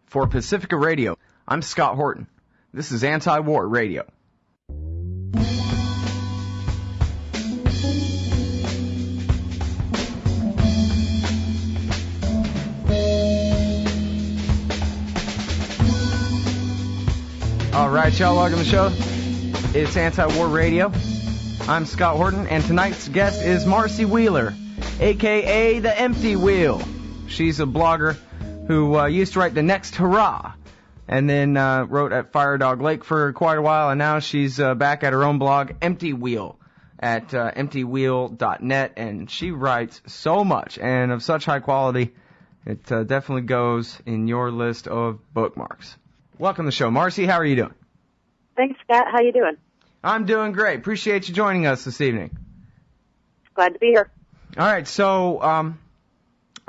For Pacifica Radio, I'm Scott Horton. This is Anti-War Radio. All right, y'all, welcome to the show. It's Anti-War Radio. I'm Scott Horton, and tonight's guest is Marcy Wheeler, a.k.a. The Empty Wheel. She's a blogger who used to write The Next Hurrah, and then wrote at Fire Dog Lake for quite a while, and now she's back at her own blog, Empty Wheel, at emptywheel.net, and she writes so much, and of such high quality, it definitely goes in your list of bookmarks. Welcome to the show. Marcy, how are you doing? Thanks, Scott. How you doing? I'm doing great. Appreciate you joining us this evening. Glad to be here. All right, so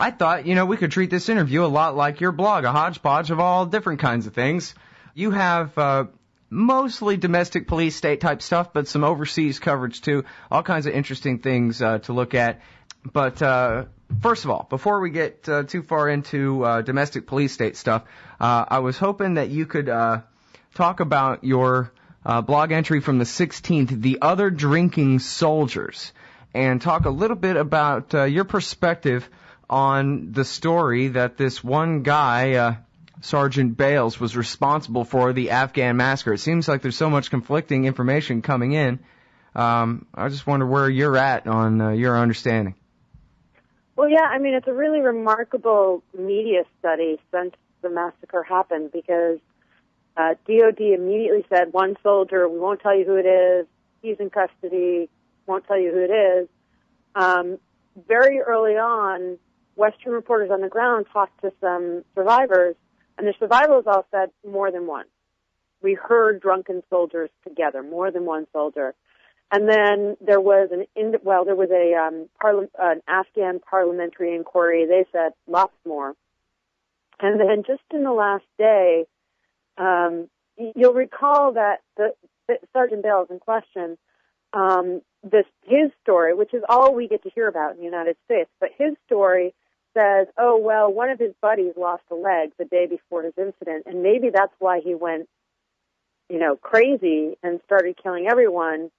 I thought, we could treat this interview a lot like your blog, a hodgepodge of all different kinds of things. You have mostly domestic police state type stuff, but some overseas coverage too, all kinds of interesting things to look at. But first of all, before we get too far into domestic police state stuff, I was hoping that you could talk about your blog entry from the 16th, The Other Drinking Soldiers, and talk a little bit about your perspective on the story that this one guy, Sergeant Bales, was responsible for the Afghan massacre. It seems like there's so much conflicting information coming in. I just wonder where you're at on your understanding. Well, yeah, it's a really remarkable media study since the massacre happened because DOD immediately said, one soldier, we won't tell you who it is, he's in custody, won't tell you who it is. Very early on, Western reporters on the ground talked to some survivors, and the survivors all said more than one. We heard drunken soldiers together, more than one soldier. And then there was an Afghan parliamentary inquiry. They said lots more. And then just in the last day, you'll recall that the Sergeant Bales in question, his story, which is all we get to hear about in the United States, but his story says, one of his buddies lost a leg the day before his incident, and maybe that's why he went, crazy and started killing everyone.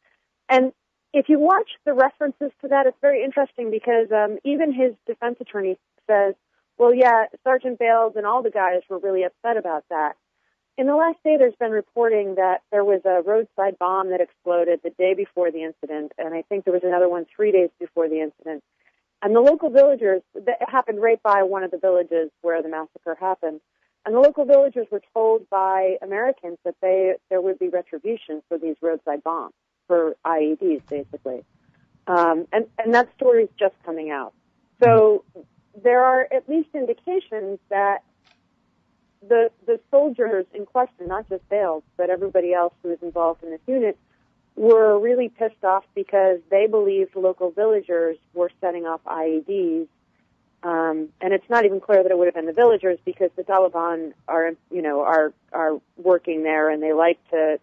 And if you watch the references to that, it's very interesting because even his defense attorney says, well, yeah, Sergeant Bales and all the guys were really upset about that. In the last day, there's been reporting that there was a roadside bomb that exploded the day before the incident, and I think there was another one 3 days before the incident. And the local villagers, that happened right by one of the villages where the massacre happened, and the local villagers were told by Americans that there would be retribution for these roadside bombs, for IEDs, basically. And that story is just coming out. So there are at least indications that the soldiers in question, not just Bales, but everybody else who was involved in this unit, were really pissed off because they believed local villagers were setting off IEDs. And it's not even clear that it would have been the villagers because the Taliban are working there and they like to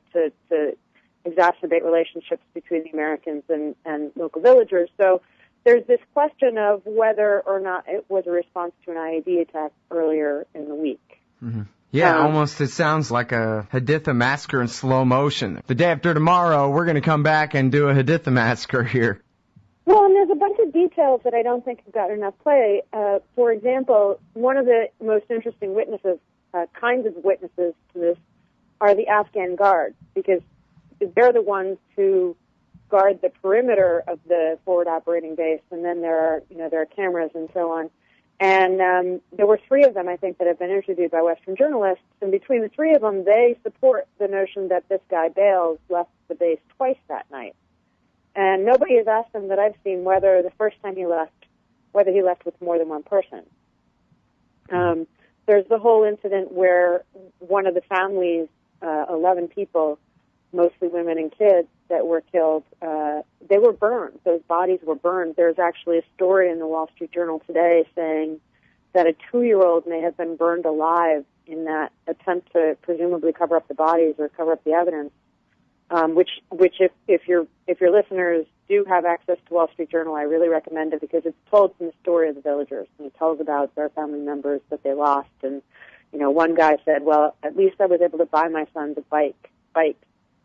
exacerbate relationships between the Americans and local villagers. So there's this question of whether or not it was a response to an IED attack earlier in the week. Mm-hmm. Yeah, almost it sounds like a Haditha massacre in slow motion. The day after tomorrow, we're going to come back and do a Haditha massacre here. Well, and there's a bunch of details that I don't think have got enough play. For example, one of the most interesting kinds of witnesses to this are the Afghan guards, because they're the ones who guard the perimeter of the forward operating base, and then there are cameras and so on. And there were three of them, I think, that have been interviewed by Western journalists. And between the three of them, they support the notion that this guy Bales left the base twice that night. And nobody has asked them that I've seen whether the first time he left, whether he left with more than one person. There's the whole incident where one of the families, 11 people, mostly women and kids that were killed, they were burned. Those bodies were burned. There's actually a story in the Wall Street Journal today saying that a 2-year-old may have been burned alive in that attempt to presumably cover up the bodies or cover up the evidence. Which if your listeners do have access to Wall Street Journal, I really recommend it because it's told from the story of the villagers, and it tells about their family members that they lost, and one guy said, well, at least I was able to buy my son the bike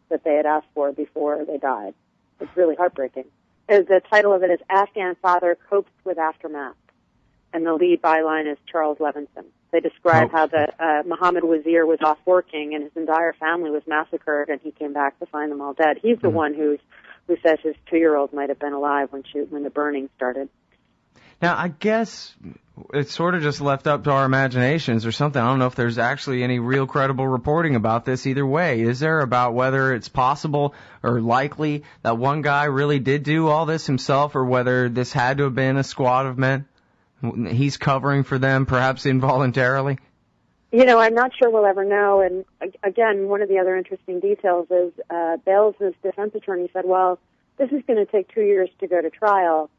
that they had asked for before they died. It's really heartbreaking. The title of it is Afghan Father Copes with Aftermath, and the lead byline is Charles Levinson. They describe how Muhammad Wazir was off working and his entire family was massacred, and he came back to find them all dead. He's the one who says his 2-year-old might have been alive when the burning started. Now, I guess it's sort of just left up to our imaginations or something. I don't know if there's actually any real credible reporting about this either way. Is there, about whether it's possible or likely that one guy really did do all this himself, or whether this had to have been a squad of men? He's covering for them, perhaps involuntarily? I'm not sure we'll ever know. And again, one of the other interesting details is Bales' defense attorney said, well, this is going to take 2 years to go to trial.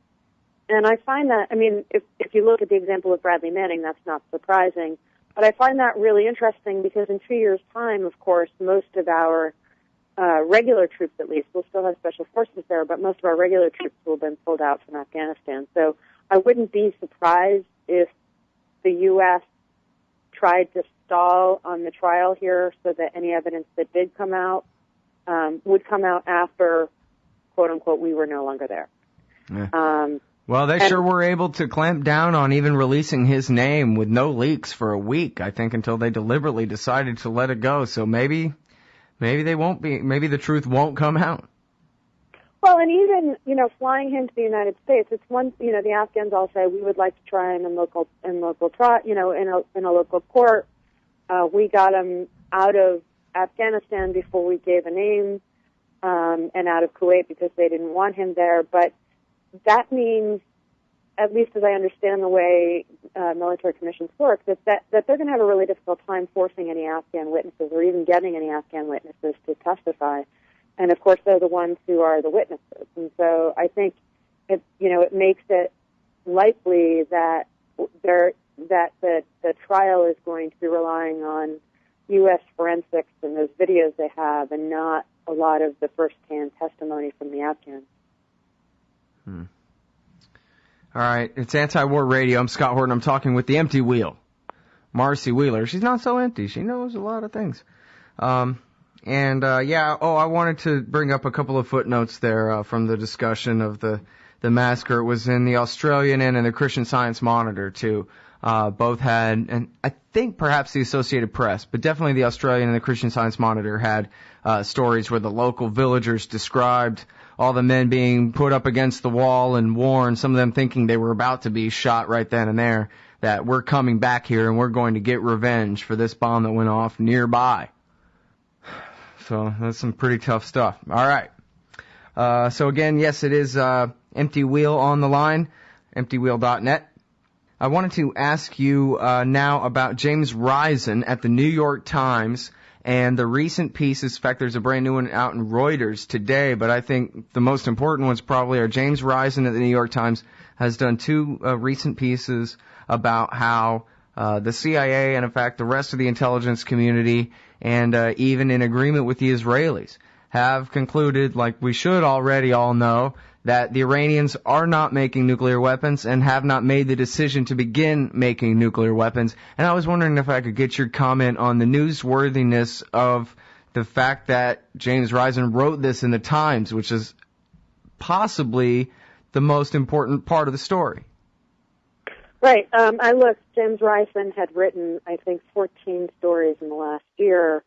And I find that, if you look at the example of Bradley Manning, that's not surprising. But I find that really interesting because in 2 years' time, of course, most of our regular troops, at least, we'll still have special forces there, but most of our regular troops will have been pulled out from Afghanistan. So I wouldn't be surprised if the U.S. tried to stall on the trial here so that any evidence that did come out would come out after, quote-unquote, we were no longer there. Yeah. Well, they sure were able to clamp down on even releasing his name with no leaks for a week, I think, until they deliberately decided to let it go. So maybe the truth won't come out. Well, and even, flying him to the United States, it's one, the Afghans all say we would like to try him in local trial, in a local court. We got him out of Afghanistan before we gave a name, and out of Kuwait because they didn't want him there. But that means, at least as I understand the way military commissions work, that they're going to have a really difficult time forcing any Afghan witnesses or even getting any Afghan witnesses to testify. And of course, they're the ones who are the witnesses. And so I think it makes it likely that the trial is going to be relying on U.S. forensics and those videos they have, and not a lot of the first-hand testimony from the Afghans. All right, it's Anti-War Radio. I'm Scott Horton. I'm talking with the empty wheel, Marcy Wheeler. She's not so empty. She knows a lot of things. I wanted to bring up a couple of footnotes there from the discussion of the massacre. It was in the Australian and in the Christian Science Monitor, too. Both had, and I think perhaps the Associated Press, but definitely the Australian and the Christian Science Monitor had stories where the local villagers described all the men being put up against the wall and warned, some of them thinking they were about to be shot right then and there, that we're coming back here and we're going to get revenge for this bomb that went off nearby. So that's some pretty tough stuff. All right. So again, yes, it is Empty Wheel on the line, emptywheel.net. I wanted to ask you now about James Risen at the New York Times and the recent pieces. In fact, there's a brand new one out in Reuters today, but I think the most important ones probably are James Risen at the New York Times has done two recent pieces about how the CIA and, in fact, the rest of the intelligence community and even in agreement with the Israelis have concluded, like we should already all know, that the Iranians are not making nuclear weapons and have not made the decision to begin making nuclear weapons. And I was wondering if I could get your comment on the newsworthiness of the fact that James Risen wrote this in the Times, which is possibly the most important part of the story. Right. I looked. James Risen had written, I think, 14 stories in the last year.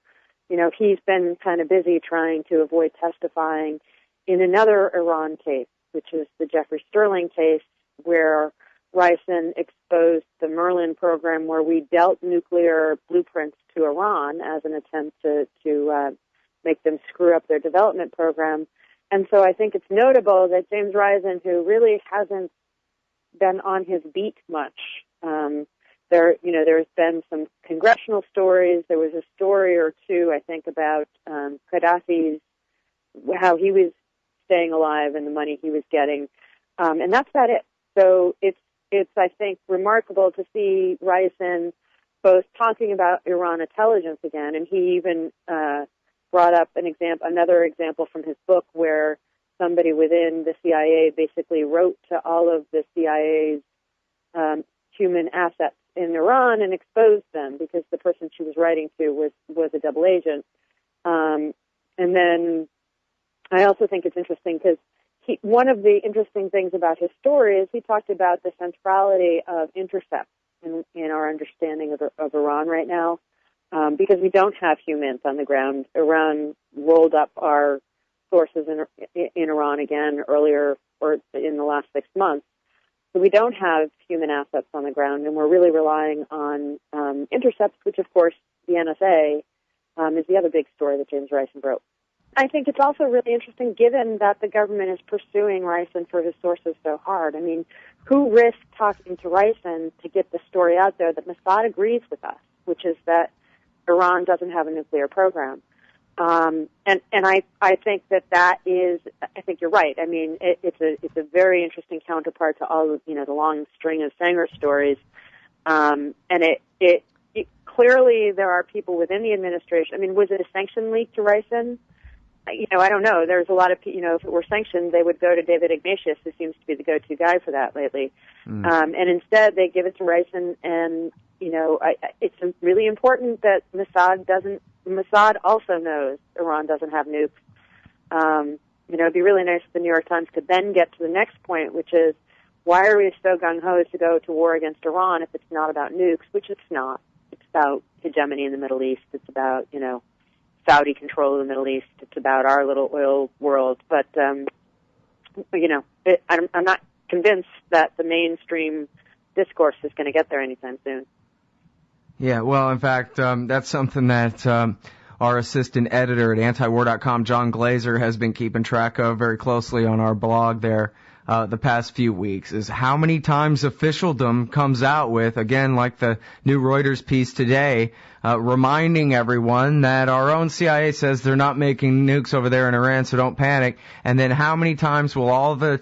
He's been kind of busy trying to avoid testifying in another Iran case, which is the Jeffrey Sterling case, where Risen exposed the Merlin program, where we dealt nuclear blueprints to Iran as an attempt to make them screw up their development program. And so I think it's notable that James Risen, who really hasn't been on his beat much, there's been some congressional stories. There was a story or two, I think, about Gaddafi's, how he was staying alive and the money he was getting, and that's about it. So it's I think remarkable to see Risen both talking about Iran intelligence again, and he even brought up another example from his book where somebody within the CIA basically wrote to all of the CIA's human assets in Iran and exposed them because the person she was writing to was a double agent. And then I also think it's interesting because one of the interesting things about his story is he talked about the centrality of intercepts in our understanding of Iran right now, because we don't have humans on the ground. Iran rolled up our sources in Iran again earlier or in the last 6 months. So we don't have human assets on the ground, and we're really relying on intercepts, which, of course, the NSA is the other big story that James Ricin wrote. I think it's also really interesting, given that the government is pursuing Ricin for his sources so hard. I mean, who risked talking to Ricin to get the story out there that Mossad agrees with us, which is that Iran doesn't have a nuclear program? And I think that is, I think you're right. I mean, it's a very interesting counterpart to all of, the long string of Sanger stories. And it clearly there are people within the administration. I mean, was it a sanction leak to Ricin? I don't know. There's a lot of, if it were sanctioned, they would go to David Ignatius, who seems to be the go-to guy for that lately. And instead, they give it to Ricin, and, it's really important that Mossad also knows Iran doesn't have nukes. It'd be really nice if the New York Times could then get to the next point, which is, why are we so gung-ho to go to war against Iran if it's not about nukes, which it's not. It's about hegemony in the Middle East. It's about, Saudi control of the Middle East. It's about our little oil world. But, I'm not convinced that the mainstream discourse is going to get there anytime soon. Yeah, well, in fact, that's something that our assistant editor at antiwar.com, John Glazer, has been keeping track of very closely on our blog there the past few weeks, is how many times officialdom comes out with, again, like the new Reuters piece today, reminding everyone that our own CIA says they're not making nukes over there in Iran, so don't panic. And then how many times will all the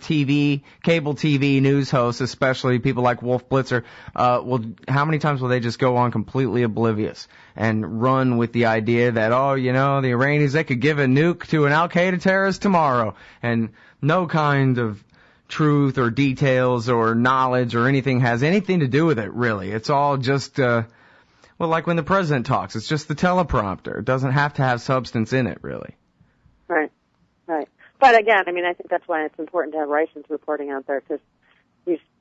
cable TV news hosts, especially people like Wolf Blitzer, how many times will they just go on completely oblivious and run with the idea that, the Iranians, they could give a nuke to an Al-Qaeda terrorist tomorrow, and no kind of truth or details or knowledge or anything has anything to do with it, really. It's all just, like when the president talks, it's just the teleprompter. It doesn't have to have substance in it, really. Right. But again, I think that's why it's important to have Ricin's reporting out there, because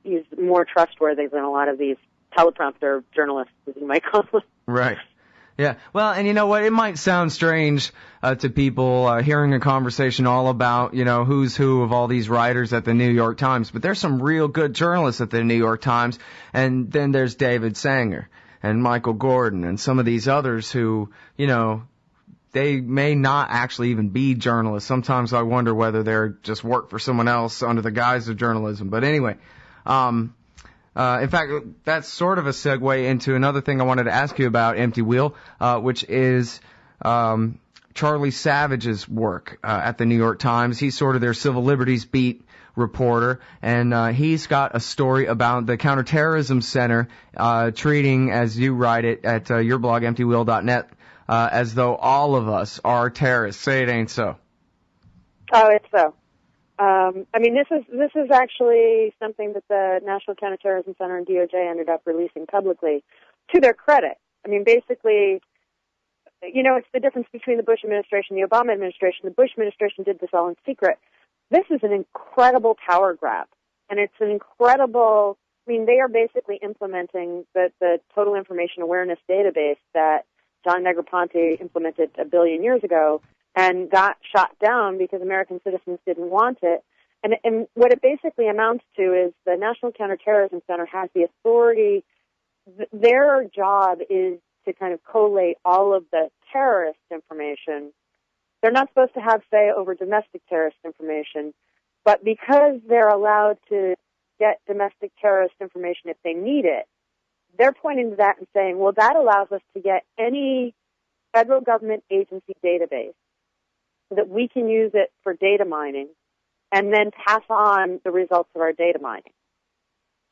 he's more trustworthy than a lot of these teleprompter journalists, as you might call them. Right. Yeah. Well, and you know what? It might sound strange to people hearing a conversation all about, who's who of all these writers at the New York Times, but there's some real good journalists at the New York Times, and then there's David Sanger and Michael Gordon and some of these others who, they may not actually even be journalists. Sometimes I wonder whether they're just work for someone else under the guise of journalism. But anyway, in fact, that's sort of a segue into another thing I wanted to ask you about, Empty Wheel, which is Charlie Savage's work at the New York Times. He's sort of their civil liberties beat reporter, and he's got a story about the Counterterrorism Center treating, as you write it at your blog, emptywheel.net, as though all of us are terrorists. Say it ain't so. Oh, it's so. This is actually something that the National Counterterrorism Center and DOJ ended up releasing publicly, to their credit. Basically, it's the difference between the Bush administration and the Obama administration. The Bush administration did this all in secret. This is an incredible power grab, and it's an incredible. They are basically implementing the Total Information Awareness database that John Negroponte implemented a billion years ago, and got shot down because American citizens didn't want it. And what it basically amounts to is the National Counterterrorism Center has the authority. Their job is to kind of collate all of the terrorist information. They're not supposed to have say over domestic terrorist information, but because they're allowed to get domestic terrorist information if they need it, they're pointing to that and saying, well, that allows us to get any federal government agency database so that we can use it for data mining and then pass on the results of our data mining.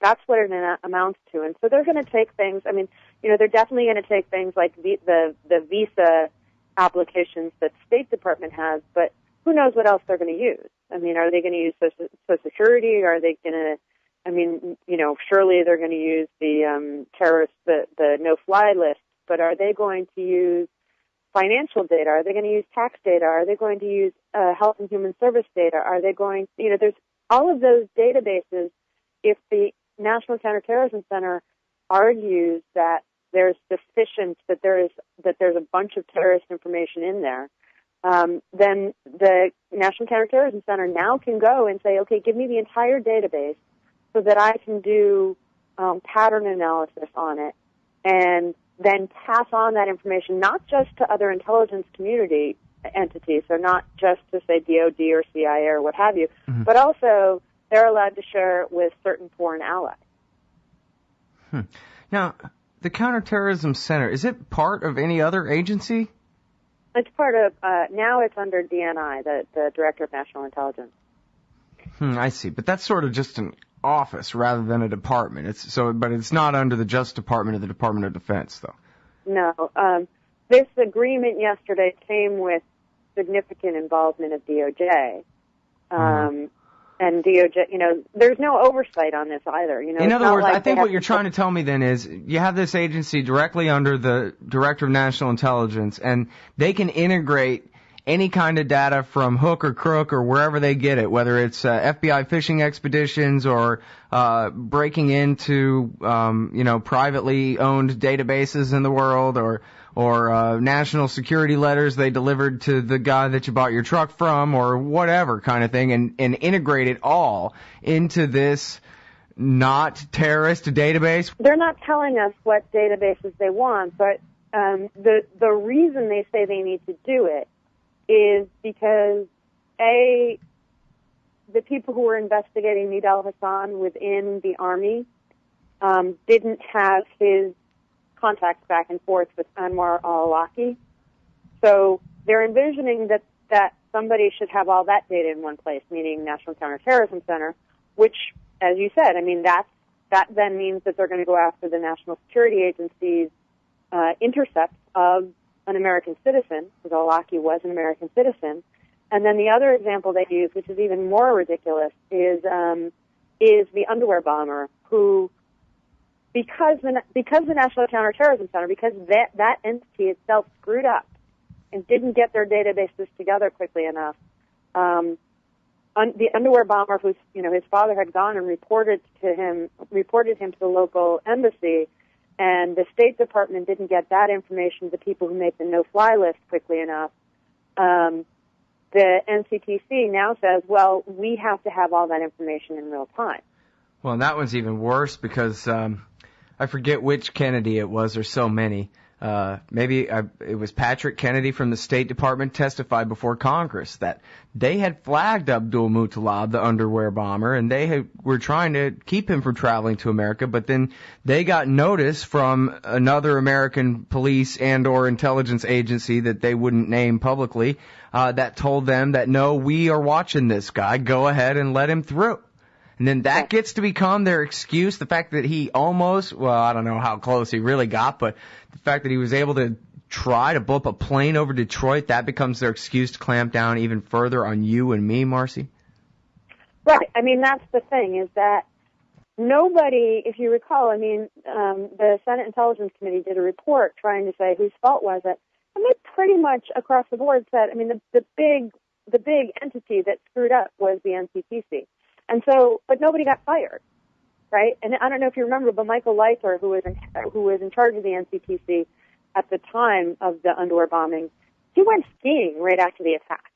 That's what it amounts to. And so they're going to take things, they're definitely going to take things like the visa applications that the State Department has, but who knows what else they're going to use? Are they going to use Social Security? Are they going to I mean, surely they're going to use the the no-fly list, but are they going to use financial data? Are they going to use tax data? Are they going to use health and human service data? Are they going, there's all of those databases. If the National Counterterrorism Center argues that there's sufficient, that there's a bunch of terrorist information in there, then the National Counterterrorism Center now can go and say, okay, give me the entire database so that I can do pattern analysis on it, and then pass on that information not just to other intelligence community entities, so not just to, say, DOD or CIA or what have you, but also they're allowed to share it with certain foreign allies. Now, the Counterterrorism Center, is it part of any other agency? It's part of, now it's under DNI, the Director of National Intelligence. I see, but that's sort of just an office rather than a department. But it's not under the Justice Department or the Department of Defense, though. No. This agreement yesterday came with significant involvement of DOJ. And DOJ, there's no oversight on this either. In other words, I think what you're trying to tell me then is you have this agency directly under the Director of National Intelligence, and they can integrate any kind of data from hook or crook or wherever they get it, whether it's FBI fishing expeditions or breaking into privately owned databases in the world, or national security letters they delivered to the guy that you bought your truck from, or whatever kind of thing, and integrate it all into this not terrorist database. They're not telling us what databases they want, but the reason they say they need to do it is because, A, the people who were investigating Nidal Hassan within the Army didn't have his contacts back and forth with Anwar al-Awlaki. So they're envisioning that somebody should have all that data in one place, meaning National Counterterrorism Center, which, as you said, that then means that they're going to go after the National Security Agency's intercepts of an American citizen, because al-Awlaki was an American citizen. And then the other example they use, which is even more ridiculous, is the underwear bomber who, because the National Counterterrorism Center, because that entity itself screwed up and didn't get their databases together quickly enough, the underwear bomber whose his father had gone and reported him to the local embassy, and the State Department didn't get that information to the people who make the no-fly list quickly enough. The NCTC now says, well, we have to have all that information in real time. Well, and that one's even worse because I forget which Kennedy it was. There's so many. Maybe it was Patrick Kennedy from the State Department testified before Congress that they had flagged Abdul Muttalib, the underwear bomber, and they were trying to keep him from traveling to America, but then they got notice from another American police and or intelligence agency that they wouldn't name publicly that told them that, no, we are watching this guy. Go ahead and let him through. And then that gets to become their excuse, the fact that he almost, well, I don't know how close he really got, but the fact that he was able to try to blow up a plane over Detroit, that becomes their excuse to clamp down even further on you and me, Marcy? Right. That's the thing, is that nobody, if you recall, the Senate Intelligence Committee did a report trying to say whose fault was it, and they pretty much across the board said, the big entity that screwed up was the NCTC. And so, but nobody got fired, right? And I don't know if you remember, but Michael Leither, who was in charge of the NCTC at the time of the underwear bombing, he went skiing right after the attack.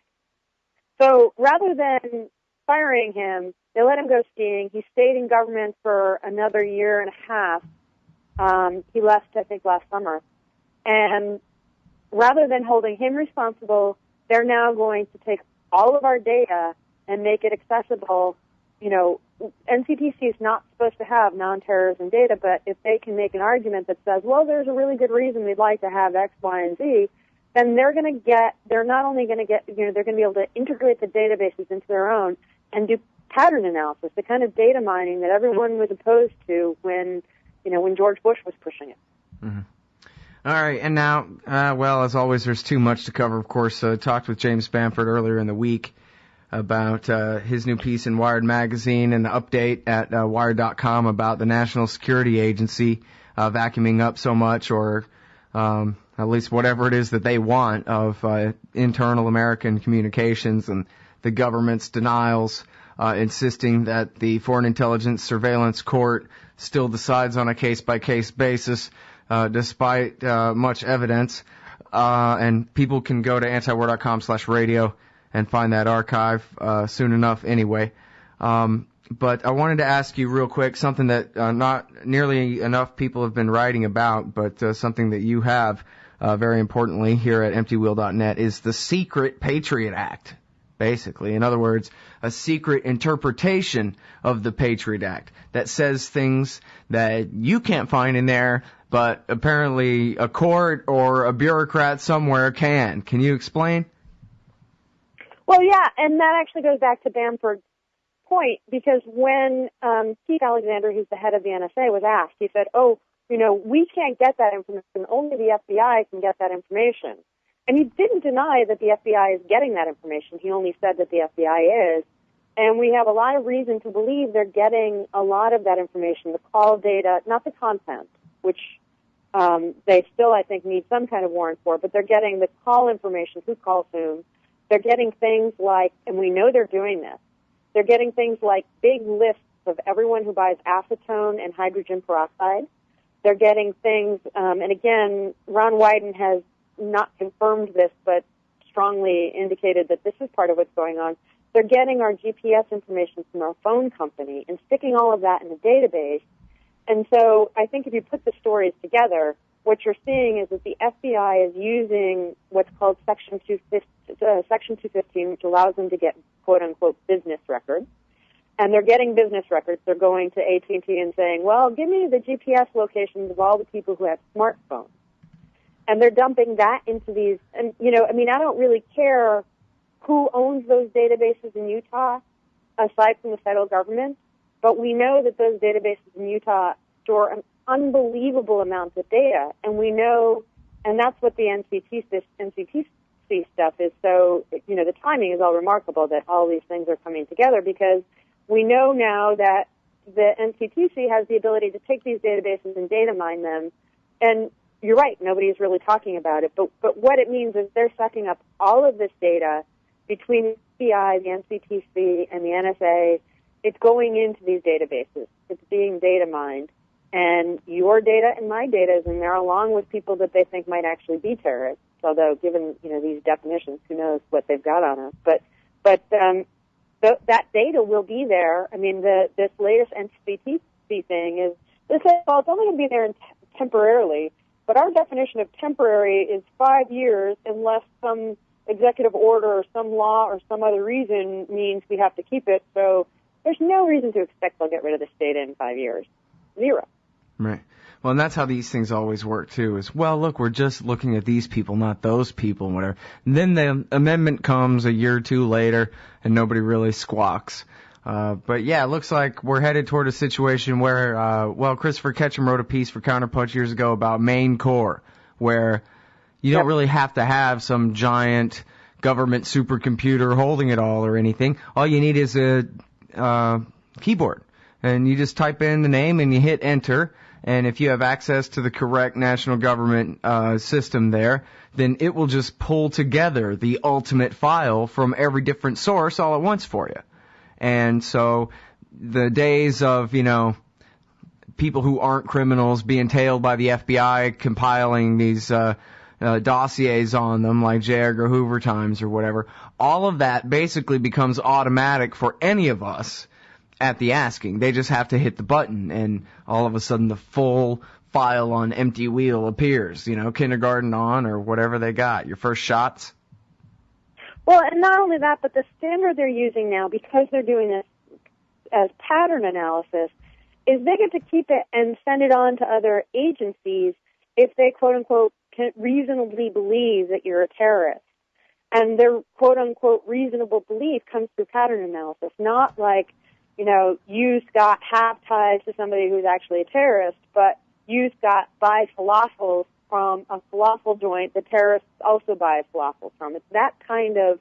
So rather than firing him, they let him go skiing. He stayed in government for another year and a half. He left, I think, last summer. And rather than holding him responsible, they're now going to take all of our data and make it accessible. NCTC is not supposed to have non-terrorism data, but if they can make an argument that says, well, there's a really good reason we'd like to have X, Y, and Z, then they're not only going to get, they're going to be able to integrate the databases into their own and do pattern analysis, the kind of data mining that everyone was opposed to when George Bush was pushing it. Mm-hmm. All right, and now, as always, there's too much to cover, of course. Talked with James Bamford earlier in the week. about his new piece in Wired magazine and the update at Wired.com about the National Security Agency vacuuming up so much, or at least whatever it is that they want, of internal American communications, and the government's denials, insisting that the Foreign Intelligence Surveillance Court still decides on a case-by-case basis, despite much evidence. And people can go to antiwar.com/radio and find that archive soon enough anyway. But I wanted to ask you real quick something that not nearly enough people have been writing about, but something that you have very importantly here at emptywheel.net is the secret Patriot Act, basically. In other words, a secret interpretation of the Patriot Act that says things that you can't find in there, but apparently a court or a bureaucrat somewhere can. Can you explain? Well, yeah, and that actually goes back to Bamford's point, because when Keith Alexander, who's the head of the NSA, was asked, he said, we can't get that information. Only the FBI can get that information. And he didn't deny that the FBI is getting that information. He only said that the FBI is. And we have a lot of reason to believe they're getting a lot of that information, the call data, not the content, which they still, I think, need some kind of warrant for, but they're getting the call information, who calls whom. They're getting things like, and we know they're doing this, they're getting things like big lists of everyone who buys acetone and hydrogen peroxide. They're getting things, and again, Ron Wyden has not confirmed this, but strongly indicated that this is part of what's going on. They're getting our GPS information from our phone company and sticking all of that in a database. And so I think if you put the stories together, what you're seeing is that the FBI is using what's called Section 215, which allows them to get, quote-unquote, business records. And they're getting business records. They're going to AT&T and saying, well, give me the GPS locations of all the people who have smartphones. And they're dumping that into these, and, I don't really care who owns those databases in Utah, aside from the federal government, but we know that those databases in Utah store an unbelievable amount of data, and we know, and that's what the NCTC stuff is. So, the timing is all remarkable that all these things are coming together, because we know now that the NCTC has the ability to take these databases and data mine them, and you're right, nobody's really talking about it, but what it means is they're sucking up all of this data between the FBI, the NCTC, and the NSA. It's going into these databases. It's being data mined, and your data and my data is in there, along with people that they think might actually be terrorists, although given, these definitions, who knows what they've got on us. But that data will be there. I mean, this latest NCTC thing is, this says, well, it's only going to be there temporarily, but our definition of temporary is 5 years unless some executive order or some law or some other reason means we have to keep it. So there's no reason to expect they'll get rid of this data in 5 years. Zero. Right. Well, and that's how these things always work, too, is, well, look, we're just looking at these people, not those people, and whatever. And then the amendment comes a year or two later, and nobody really squawks. But, yeah, it looks like we're headed toward a situation where, Christopher Ketchum wrote a piece for Counterpunch years ago about Main Core, where you don't really have to have some giant government supercomputer holding it all or anything. All you need is a keyboard. And you just type in the name and you hit enter. And if you have access to the correct national government system there, then it will just pull together the ultimate file from every different source all at once for you. And so the days of, people who aren't criminals being tailed by the FBI compiling these dossiers on them like J. Edgar Hoover times or whatever, all of that basically becomes automatic for any of us at the asking. They just have to hit the button, and all of a sudden the full file on Empty Wheel appears, kindergarten on or whatever they got, your first shots. Well, and not only that, but the standard they're using now, because they're doing this as pattern analysis, is they get to keep it and send it on to other agencies if they, quote-unquote, can reasonably believe that you're a terrorist. And their, quote-unquote, reasonable belief comes through pattern analysis, not like, you, Scott, have ties to somebody who's actually a terrorist, but you, Scott, buy falafels from a falafel joint the terrorists also buy falafel from. It's that kind of,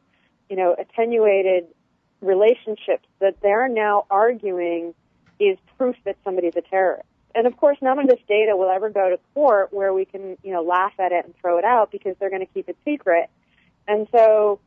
attenuated relationships that they're now arguing is proof that somebody's a terrorist. And of course, none of this data will ever go to court where we can, laugh at it and throw it out because they're going to keep it secret. And so,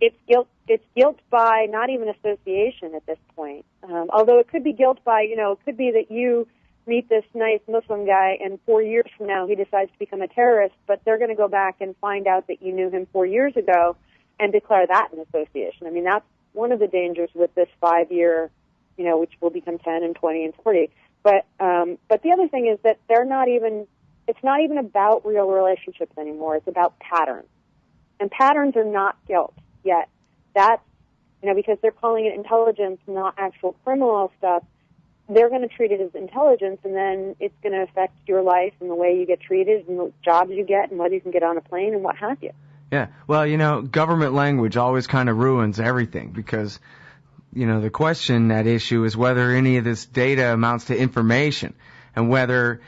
it's guilt by not even association at this point. Although it could be guilt by, it could be that you meet this nice Muslim guy and 4 years from now he decides to become a terrorist, but they're going to go back and find out that you knew him 4 years ago and declare that an association. I mean, that's one of the dangers with this 5-year, which will become 10 and 20 and 40. But the other thing is that it's not even about real relationships anymore. It's about patterns. And patterns are not guilt yet. That's, because they're calling it intelligence, not actual criminal stuff, they're going to treat it as intelligence, and then it's going to affect your life and the way you get treated and the jobs you get and whether you can get on a plane and what have you. Yeah, well, government language always kind of ruins everything because, the question at issue is whether any of this data amounts to information and whether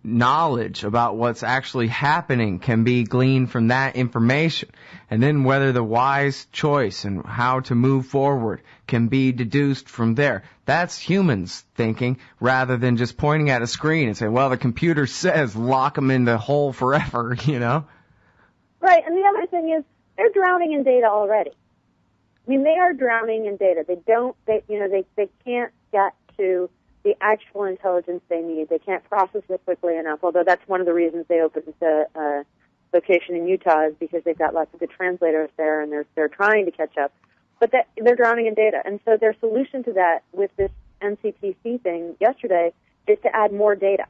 knowledge about what's actually happening can be gleaned from that information, and then whether the wise choice and how to move forward can be deduced from there. That's humans thinking rather than just pointing at a screen and saying, well, the computer says lock them in the hole forever, Right, and the other thing is they're drowning in data already. I mean, they are drowning in data. They can't get to the actual intelligence they need. They can't process it quickly enough, although that's one of the reasons they opened the location in Utah is because they've got lots of good translators there, and they're trying to catch up. But they're drowning in data. And so their solution to that with this NCTC thing yesterday is to add more data.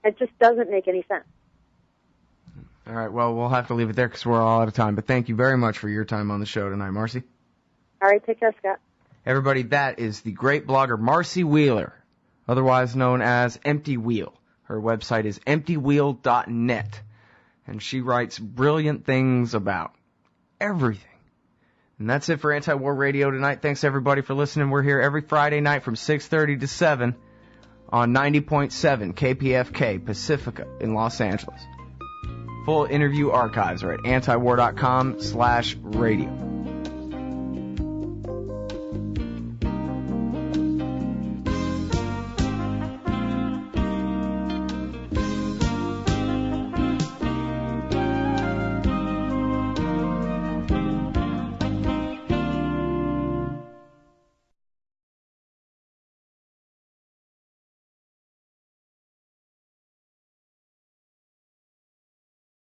It just doesn't make any sense. All right, well, we'll have to leave it there because we're all out of time. But thank you very much for your time on the show tonight, Marcy. All right, take care, Scott. Everybody, that is the great blogger Marcy Wheeler, otherwise known as Empty Wheel. Her website is emptywheel.net, and she writes brilliant things about everything. And that's it for Anti-War Radio tonight. Thanks, everybody, for listening. We're here every Friday night from 6:30 to 7 on 90.7 KPFK Pacifica in Los Angeles. Full interview archives are at antiwar.com/radio.